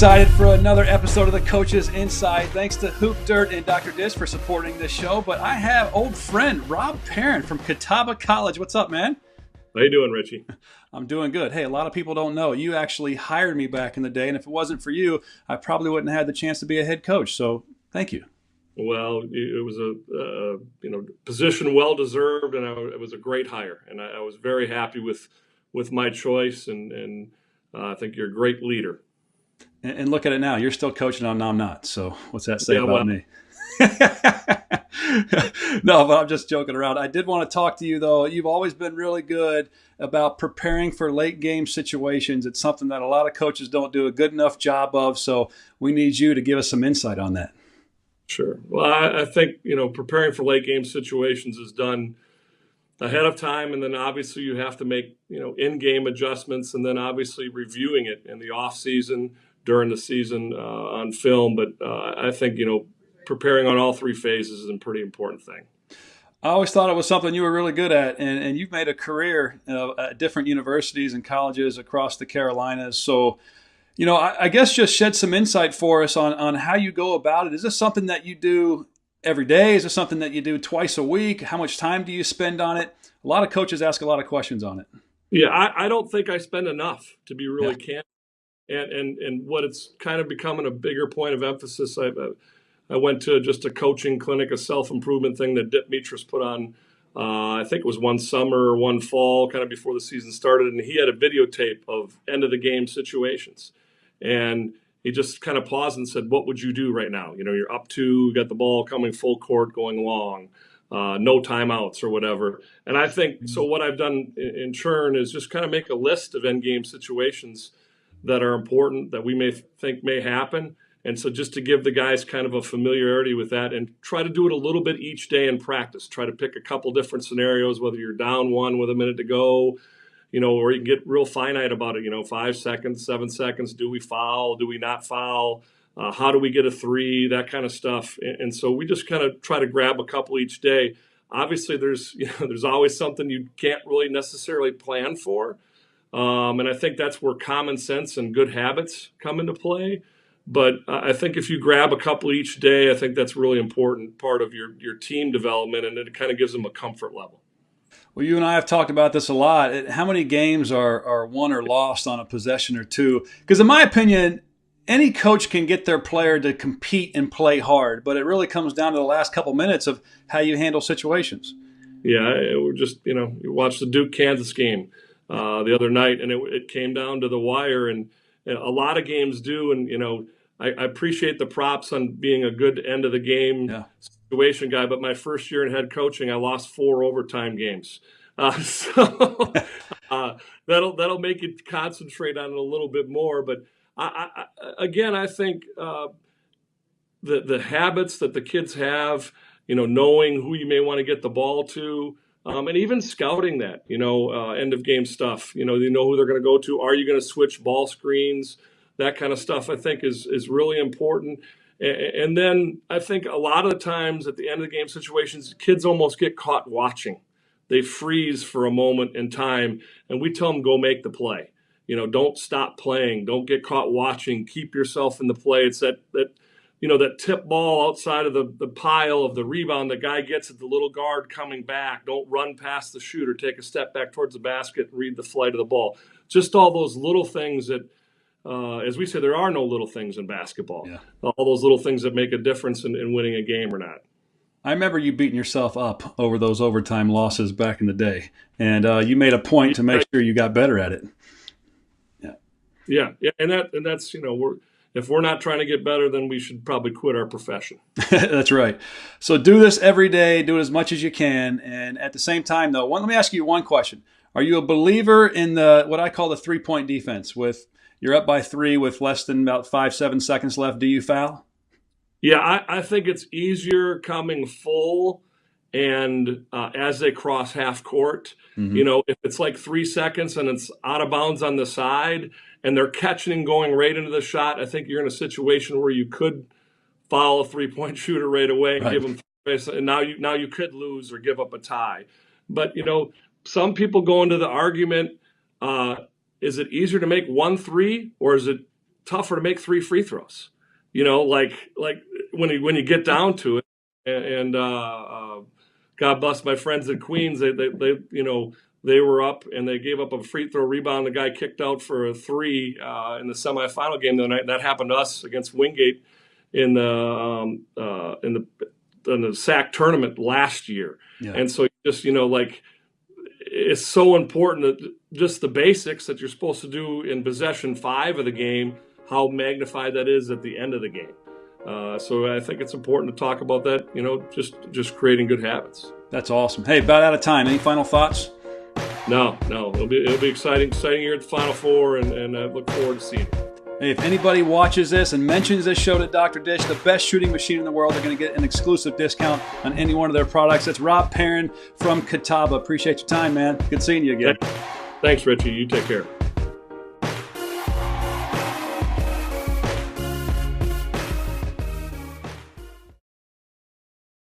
excited for another episode of the Coaches Inside. Thanks to Hoop Dirt and Dr. Dish for supporting this show. But I have old friend Rob Perron from Catawba College. What's up, man? How you doing, Richie? I'm doing good. Hey, a lot of people don't know. You actually hired me back in the day, and if it wasn't for you, I probably wouldn't have had the chance to be a head coach. So thank you. Well, it was a position well deserved, and it was a great hire, and I was very happy with my choice, and I think you're a great leader. And look at it now. You're still coaching on I'm not. So what's that say about me? No, but I'm just joking around. I did want to talk to you, though. You've always been really good about preparing for late game situations. It's something that a lot of coaches don't do a good enough job of. So we need you to give us some insight on that. Sure. Well, I think, preparing for late game situations is done ahead of time. And then obviously you have to make, in-game adjustments, and then obviously reviewing it in the off season, during the season on film. But I think, preparing on all three phases is a pretty important thing. I always thought it was something you were really good at, and you've made a career at different universities and colleges across the Carolinas. So, I guess just shed some insight for us on how you go about it. Is this something that you do every day? Is this something that you do twice a week? How much time do you spend on it? A lot of coaches ask a lot of questions on it. Yeah, I don't think I spend enough, to be really candid. And what it's kind of becoming a bigger point of emphasis. I went to just a coaching clinic, a self-improvement thing that Dick Mitras put on. I think it was one summer or one fall, kind of before the season started, and he had a videotape of end of the game situations. And he just kind of paused and said, "What would you do right now? You're up 2, you got the ball coming full court, going long, no timeouts or whatever." And I think so. What I've done in Churn is just kind of make a list of end game situations that are important that we may think may happen. And so just to give the guys kind of a familiarity with that, and try to do it a little bit each day in practice. Try to pick a couple different scenarios, whether you're down 1 with a minute to go, or you can get real finite about it, 5 seconds, 7 seconds. Do we foul? Do we not foul? How do we get a 3? That kind of stuff. And so we just kind of try to grab a couple each day. Obviously, there's always something you can't really necessarily plan for. And I think that's where common sense and good habits come into play. But I think if you grab a couple each day, I think that's a really important part of your team development, and it kind of gives them a comfort level. Well, you and I have talked about this a lot. How many games are won or lost on a possession or two? Because in my opinion, any coach can get their player to compete and play hard, but it really comes down to the last couple minutes of how you handle situations. Yeah, we're just, you watched the Duke-Kansas game the other night, and it came down to the wire, and a lot of games do. And, I appreciate the props on being a good end of the game situation guy, but my first year in head coaching, I lost 4 overtime games. So that'll make you concentrate on it a little bit more. But I think the habits that the kids have, knowing who you may want to get the ball to, and even scouting that, end of game stuff, they know who they're going to go to. Are you going to switch ball screens? That kind of stuff, I think, is really important. And then I think a lot of the times at the end of the game situations, kids almost get caught watching. They freeze for a moment in time, and we tell them, go make the play. Don't stop playing. Don't get caught watching. Keep yourself in the play. It's that tip ball outside of the pile of the rebound, the guy gets it, the little guard coming back. Don't run past the shooter. Take a step back towards the basket and read the flight of the ball. Just all those little things that, as we say, there are no little things in basketball. Yeah. All those little things that make a difference in winning a game or not. I remember you beating yourself up over those overtime losses back in the day, and you made a point to make sure you got better at it. Yeah, and that's if we're not trying to get better, then we should probably quit our profession. That's right. So do this every day, do it as much as you can, and at the same time, though, let me ask you one question: are you a believer in what I call the 3-point defense? With you're up by 3 with less than about 5-7 seconds left, do you foul? Yeah, I think it's easier coming full and as they cross half court. Mm-hmm. If it's like 3 seconds and it's out of bounds on the side and they're catching and going right into the shot, I think you're in a situation where you could foul a 3-point shooter right away and give them, and now you could lose or give up a tie. But some people go into the argument: is it easier to make 1 3 or is it tougher to make 3 free throws. Like when you get down to it, and God bless my friends at Queens, they were up and they gave up a free throw rebound. The guy kicked out for a 3 in the semifinal game the night. That happened to us against Wingate in the SAC tournament last year. Yeah. And so just it's so important that just the basics that you're supposed to do in possession 5 of the game, how magnified that is at the end of the game. So I think it's important to talk about that, just creating good habits. That's awesome. Hey, about out of time. Any final thoughts? No. It'll be exciting year at the Final Four, and I look forward to seeing it. Hey, if anybody watches this and mentions this show to Dr. Dish, the best shooting machine in the world, they're going to get an exclusive discount on any one of their products. That's Rob Perron from Catawba. Appreciate your time, man. Good seeing you again. Thanks, Richie. You take care.